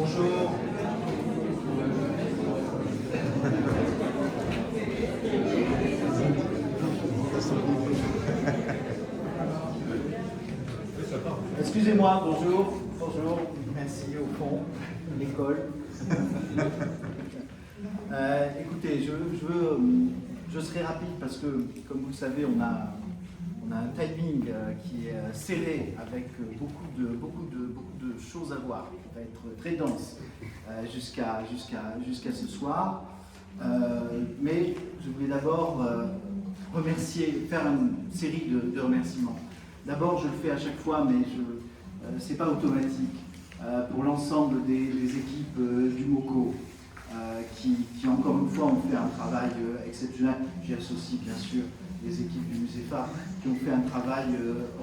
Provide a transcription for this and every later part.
Bonjour. Excusez-moi, bonjour. Bonjour, merci au fond, l'école. Écoutez, je serai rapide parce que, comme vous le savez, on a un timing qui est serré avec beaucoup de choses à voir. Ça va être très dense jusqu'à ce soir. Mais je voulais d'abord faire une série de remerciements. D'abord, je le fais à chaque fois, mais ce n'est pas automatique. Pour l'ensemble des équipes du MOCO, qui encore une fois ont fait un travail exceptionnel. J'y associe bien sûr les équipes du Musée Fabre, qui ont fait un travail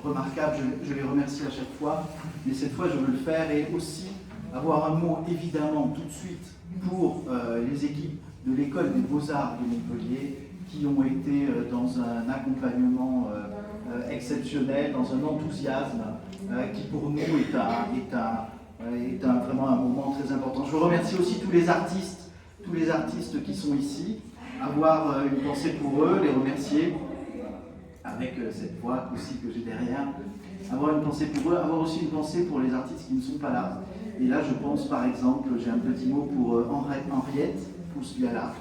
remarquable. Je les remercie à chaque fois, mais cette fois je veux le faire et aussi avoir un mot évidemment tout de suite pour les équipes de l'école des Beaux-Arts de Montpellier, qui ont été dans un accompagnement exceptionnel, dans un enthousiasme qui pour nous est vraiment un moment très important. Je remercie aussi tous les artistes qui sont ici, avoir une pensée pour eux, les remercier, avec cette voix aussi que j'ai derrière, avoir une pensée pour eux, avoir aussi une pensée pour les artistes qui ne sont pas là. Et là, je pense par exemple, j'ai un petit mot pour Henriette Pousse-Viala,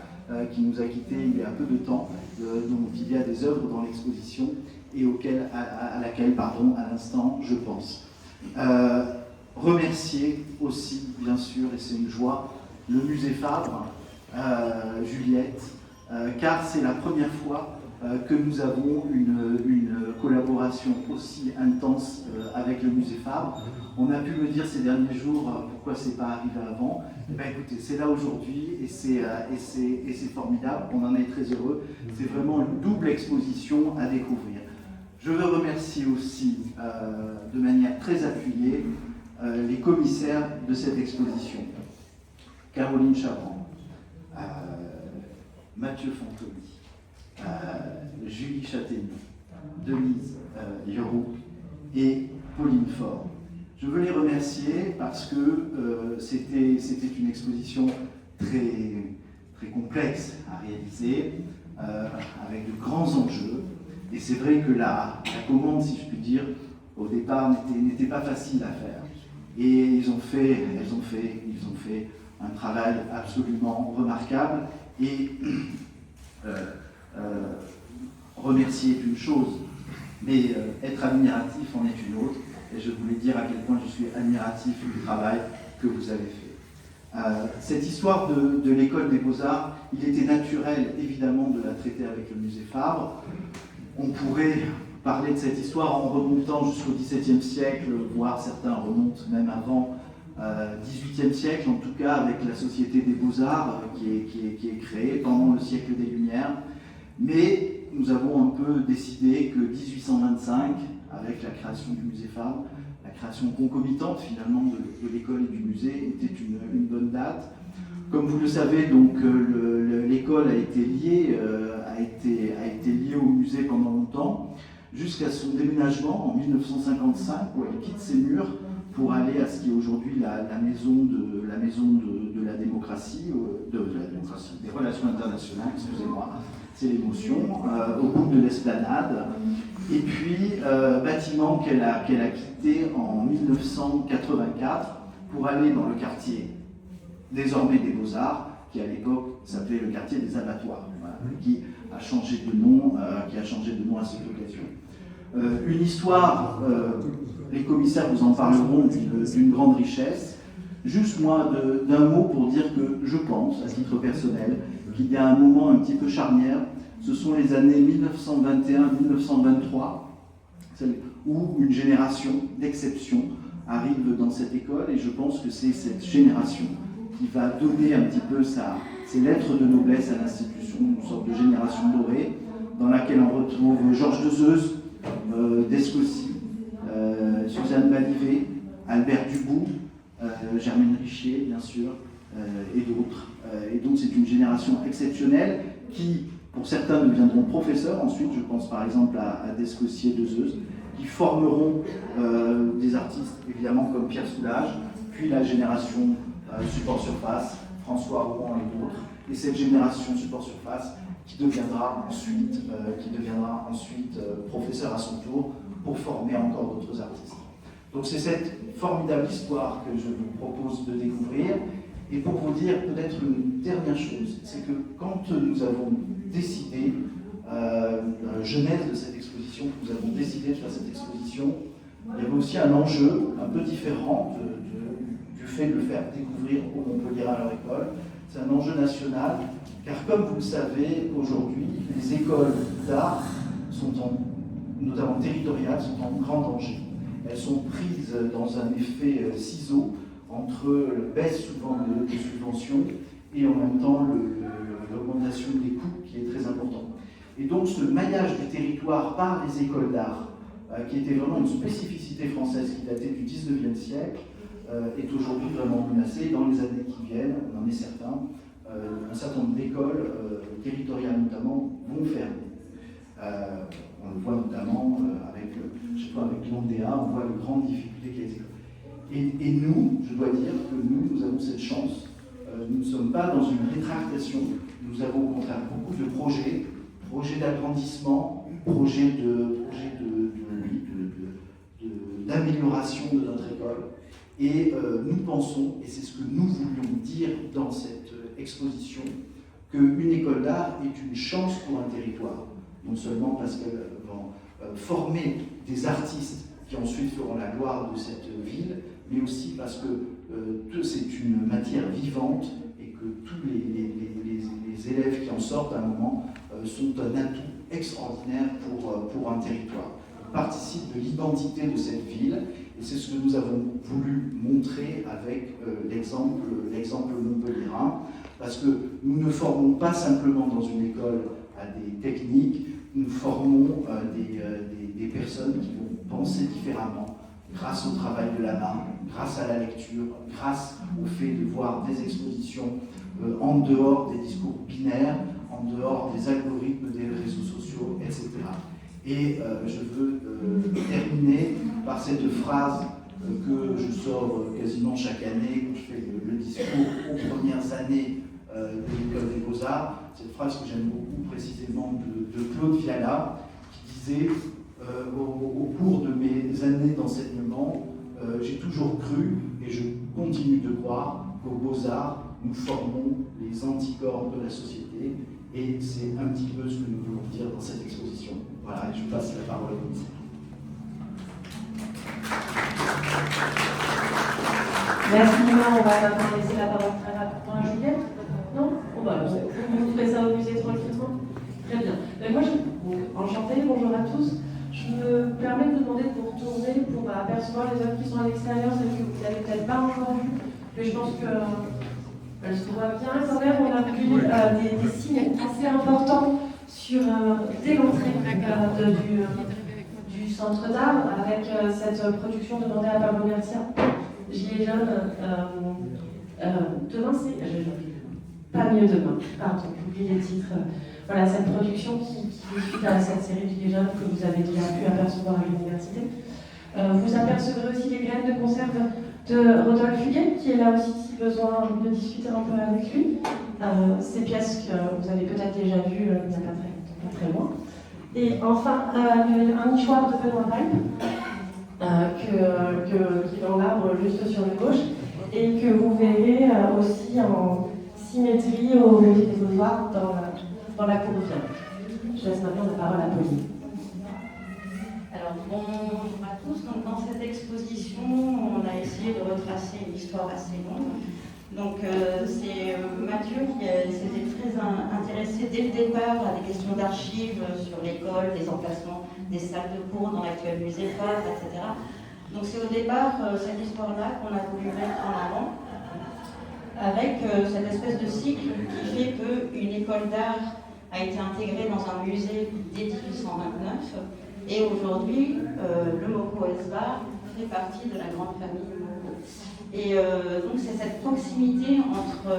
qui nous a quittés il y a peu de temps, dont il y a des œuvres dans l'exposition et à laquelle, à l'instant, je pense. Remercier aussi, bien sûr, et c'est une joie, le Musée Fabre, Juliette, car c'est la première fois que nous avons une collaboration aussi intense avec le Musée Fabre. On a pu me dire ces derniers jours pourquoi c'est pas arrivé avant. Eh bien, écoutez, c'est là aujourd'hui et c'est formidable, on en est très heureux. C'est vraiment une double exposition à découvrir. Je veux remercier aussi de manière très appuyée les commissaires de cette exposition. Caroline Chavran, Mathieu Fantoni, Julie Châtaignon, Denise Leroux et Pauline Faure. Je veux les remercier parce que c'était une exposition très complexe à réaliser, avec de grands enjeux. Et c'est vrai que la commande, si je puis dire, au départ n'était pas facile à faire. Et ils ont fait un travail absolument remarquable. Et remercier est une chose, mais être admiratif en est une autre. Et je voulais dire à quel point je suis admiratif du travail que vous avez fait. Cette histoire de l'école des Beaux-Arts, il était naturel évidemment de la traiter avec le Musée Fabre. On pourrait parler de cette histoire en remontant jusqu'au XVIIe siècle, voire certains remontent même avant XVIIIe siècle, en tout cas avec la Société des Beaux-Arts qui est créée pendant le siècle des Lumières. Mais nous avons un peu décidé que 1825, avec la création du Musée Fabre, la création concomitante finalement de l'école et du musée, était une bonne date. Comme vous le savez, donc l'école a été liée au musée pendant longtemps, jusqu'à son déménagement en 1955, où elle quitte ses murs pour aller à ce qui est aujourd'hui la maison de la démocratie, des relations internationales, excusez-moi, c'est l'émotion, au bout de l'esplanade. Et puis, bâtiment qu'elle a quitté en 1984 pour aller dans le quartier désormais des Beaux-Arts, qui à l'époque s'appelait le quartier des Abattoirs, voilà, qui a changé de nom à cette occasion. Une histoire, les commissaires vous en parleront, d'une grande richesse. Juste moi, d'un mot pour dire que je pense, à titre personnel, qu'il y a un moment un petit peu charnière, ce sont les années 1921-1923, où une génération d'exception arrive dans cette école, et je pense que c'est cette génération qui va donner un petit peu ses lettres de noblesse à l'institution, une sorte de génération dorée, dans laquelle on retrouve Georges Dezeuse, Descossi, Suzanne Malivet, Albert Dubout, Germaine Richier, bien sûr, et d'autres. Et donc c'est une génération exceptionnelle qui, pour certains, deviendront professeurs. Ensuite, je pense par exemple à Descossi et Dezeuse, qui formeront des artistes, évidemment, comme Pierre Soulages, puis la génération support surface, François Rouen et d'autres, et cette génération support surface qui deviendra ensuite, professeur à son tour pour former encore d'autres artistes. Donc c'est cette formidable histoire que je vous propose de découvrir. Et pour vous dire peut-être une dernière chose, c'est que quand nous avons décidé, genèse de cette exposition, que nous avons décidé de faire cette exposition, il y avait aussi un enjeu un peu différent du fait de le faire découvrir au Montpellier à leur école. C'est un enjeu national, car comme vous le savez, aujourd'hui, les écoles d'art, notamment territoriales, sont en grand danger. Elles sont prises dans un effet ciseau entre la baisse souvent des subventions et en même temps l'augmentation des coûts qui est très importante. Et donc ce maillage du territoire par les écoles d'art, qui était vraiment une spécificité française qui datait du 19e siècle, est aujourd'hui vraiment menacé. Dans les années qui viennent, on en est certain, un certain nombre d'écoles, territoriales notamment, vont fermer. On le voit notamment avec l'Ondéa, on voit les grandes difficultés qu'il y a des écoles. Et nous, je dois dire que nous avons cette chance. Nous ne sommes pas dans une rétractation. Nous avons au contraire beaucoup de projets d'agrandissement, projets d'amélioration de notre école. Et nous pensons, et c'est ce que nous voulions dire dans cette exposition, qu'une école d'art est une chance pour un territoire. Non seulement parce qu'elle va former des artistes qui ensuite feront la gloire de cette ville, mais aussi parce que c'est une matière vivante et que tous les élèves qui en sortent à un moment sont un atout extraordinaire pour un territoire. Ils participent de l'identité de cette ville et c'est ce que nous avons voulu montrer avec l'exemple montpelliérain, parce que nous ne formons pas simplement dans une école à des techniques, nous formons des personnes qui vont penser différemment grâce au travail de la main, grâce à la lecture, grâce au fait de voir des expositions en dehors des discours binaires, en dehors des algorithmes des réseaux sociaux, etc. Et je veux terminer par cette phrase que je sors quasiment chaque année quand je fais le discours aux premières années de l'École des Beaux-Arts. Cette phrase que j'aime beaucoup précisément de Claude Viala, qui disait au cours de mes années d'enseignement, j'ai toujours cru et je continue de croire qu'aux Beaux-Arts, nous formons les anticorps de la société, et c'est un petit peu ce que nous voulons dire dans cette exposition. Voilà, et je passe la parole au ministre. Merci Nina, on va maintenant laisser la parole très rapidement à Juliette. Non? Vous ferez ça au musée tranquillement? Très bien. Moi, enchantée, bonjour à tous. Je me permets de vous demander de vous retourner pour apercevoir les œuvres qui sont à l'extérieur, celles que vous n'avez peut-être pas encore vues, mais je pense qu'elles se voient bien quand même. On a vu des signes assez importants dès l'entrée du centre d'art, avec cette production demandée à Pablo Garcia, Gilets jaunes. Demain, c'est... Pas mieux demain, pardon, j'oublie les titres. Voilà, cette production qui suit à cette série de Gilets jaunes que vous avez déjà pu apercevoir à l'université. Vous apercevrez aussi les graines de conserve de Rodolphe Huguet, qui est là aussi si besoin de discuter un peu avec lui. Ces pièces que vous avez peut-être déjà vues il n'y a pas très loin. Et enfin, un nichoir de Benoît Paille, qui est dans l'arbre juste sur le gauche, et que vous verrez aussi en symétrie au musée des Beaux-Arts dans la cour Vienne. Je laisse maintenant la parole à Pauline. Alors bonjour à tous. Donc, dans cette exposition, on a essayé de retracer une histoire assez longue. Donc c'est Mathieu qui s'était très intéressé dès le départ à des questions d'archives sur l'école, des emplacements des salles de cours dans l'actuel musée Favre, etc. Donc c'est au départ cette histoire-là qu'on a voulu mettre en avant, avec cette espèce de cycle qui fait qu'une école d'art a été intégrée dans un musée dès 1829, et aujourd'hui, le Moko Esbar fait partie de la grande famille Moko. Et donc c'est cette proximité entre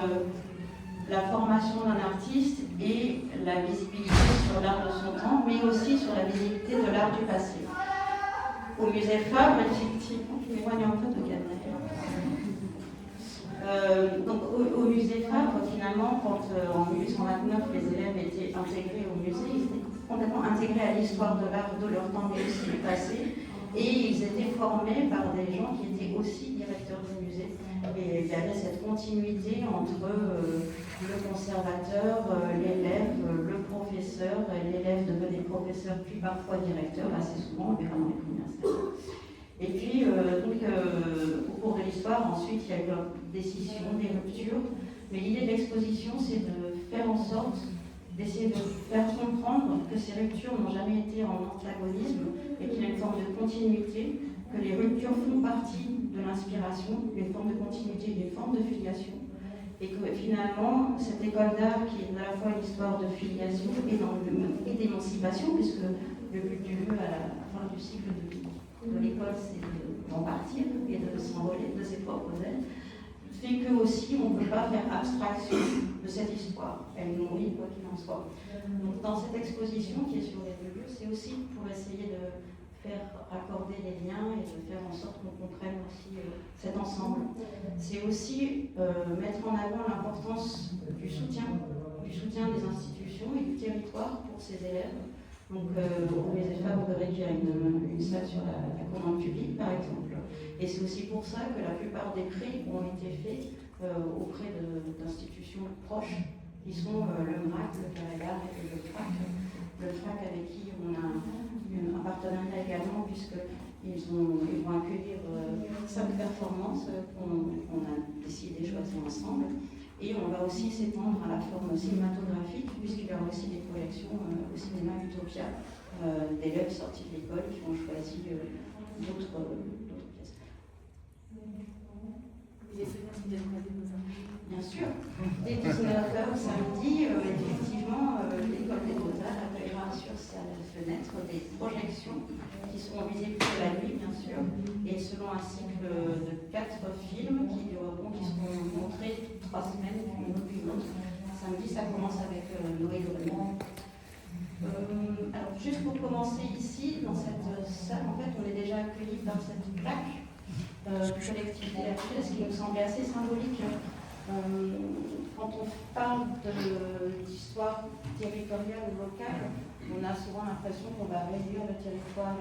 la formation d'un artiste et la visibilité sur l'art de son temps, mais aussi sur la visibilité de l'art du passé. Au musée Favre, effectivement, je m'éloigne un peu de Cannes. Donc au musée Fabre, finalement, quand en 1829 les élèves étaient intégrés au musée, ils étaient complètement intégrés à l'histoire de l'art de leur temps, mais aussi du passé, et ils étaient formés par des gens qui étaient aussi directeurs du musée. Et il y avait cette continuité entre le conservateur, l'élève, le professeur, l'élève devenait professeur, puis parfois directeur, assez souvent, on verra dans les premières stages. Et puis, au cours de l'histoire, ensuite, il y a eu des scissions, des ruptures. Mais l'idée de l'exposition, c'est de faire en sorte d'essayer de faire comprendre que ces ruptures n'ont jamais été en antagonisme et qu'il y a une forme de continuité, que les ruptures font partie de l'inspiration, d'une forme de continuité, d'une forme de filiation. Et que finalement, cette école d'art qui est à la fois une histoire de filiation et d'émancipation, puisque le but du jeu à la fin du cycle de l'école, c'est d'en partir et de s'envoler de ses propres ailes, fait que aussi on ne peut pas faire abstraction de cette histoire. Elle nourrit quoi qu'il en soit. Donc dans cette exposition qui est sur les deux lieux, c'est aussi pour essayer de faire raccorder les liens et de faire en sorte qu'on comprenne aussi cet ensemble. C'est aussi mettre en avant l'importance du soutien des institutions et du territoire pour ces élèves. Donc, au musée Fabre de Réduire une salle sur la commande publique, par exemple. Et c'est aussi pour ça que la plupart des prix ont été faits auprès d'institutions proches, qui sont le MRAC, le Carré et le FRAC. Le FRAC avec qui on a un partenariat également, puisqu'ils vont accueillir 5 performances qu'on a décidé de choisir ensemble. Et on va aussi s'étendre à la forme cinématographique, puisqu'il y aura aussi des projections au cinéma Utopia d'élèves sortis de l'école qui ont choisi d'autres pièces. Bien sûr. Dès 19h samedi, effectivement, l'école des Beaux-Arts accueillera sur sa fenêtre des projections qui seront visibles toute la nuit, bien sûr, et selon un cycle de 4 films qui seront montrés 3 semaines, puis une autre. Samedi, ça commence avec Noé Drummond. Alors, juste pour commencer ici, dans cette salle, en fait, on est déjà accueillis par cette plaque collectivité actuelle, ce qui nous semblait assez symbolique. Quand on parle d'histoire territoriale ou locale, on a souvent l'impression qu'on va réduire le territoire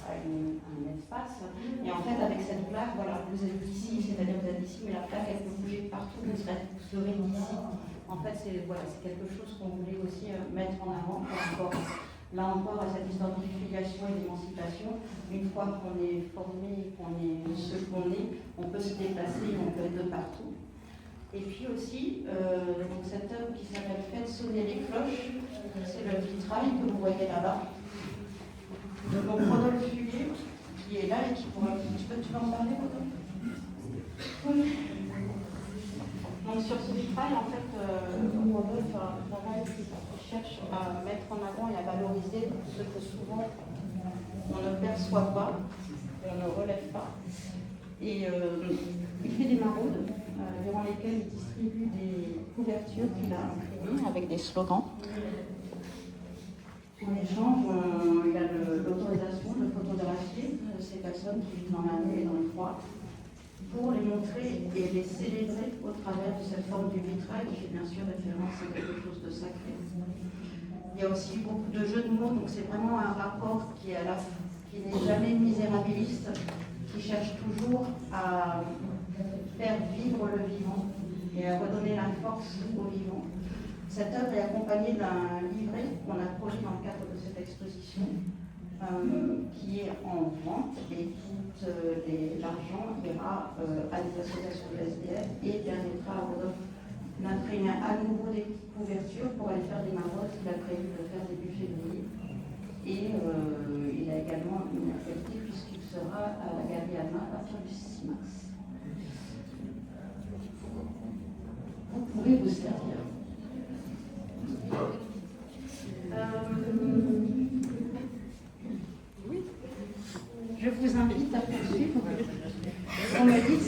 à un espace. Et en fait, avec cette plaque, voilà, vous êtes ici, c'est-à-dire vous êtes ici, mais la plaque, elle peut bouger partout, vous serez d'ici. En fait, c'est quelque chose qu'on voulait aussi mettre en avant par rapport, là encore, à cette histoire de filiation et d'émancipation. Une fois qu'on est formé, qu'on est ce qu'on est, on peut se déplacer, on peut être de partout. Et puis aussi, donc cette œuvre qui s'appelle Faites sonner les cloches, c'est le vitrail que vous voyez là-bas, de mon Rodolphe Huguet, qui est là et qui pourra... Tu peux en parler, Rodolphe? Oui. Donc sur ce vitrail, en fait, Rodolphe a un travail qui cherche à mettre en avant et à valoriser ce que souvent on ne perçoit pas, on ne relève pas. Et il fait des maraudes durant lesquelles il distribue des couvertures qu'il a imprimées avec des slogans. En échange, il a l'autorisation de photographier ces personnes qui vivent dans la nuit et dans le froid pour les montrer et les célébrer au travers de cette forme du vitrail qui fait bien sûr référence à quelque chose de sacré. Il y a aussi beaucoup de jeux de mots, donc c'est vraiment un rapport qui n'est jamais misérabiliste, qui cherche toujours à faire vivre le vivant et à redonner la force au vivant. Cette œuvre est accompagnée d'un livret qu'on a produit dans le cadre de cette exposition, qui est en vente, et tout l'argent ira à des associations de SDF et permettra à Rodolphe d'imprimer à nouveau des couvertures pour aller faire des maraudes qu'il a prévu de faire début février. Et il a également une activité puisqu'il sera à la Galerie Alma à partir du 6 mars. Vous pouvez vous servir. Oui. Je vous invite à poursuivre. On me dit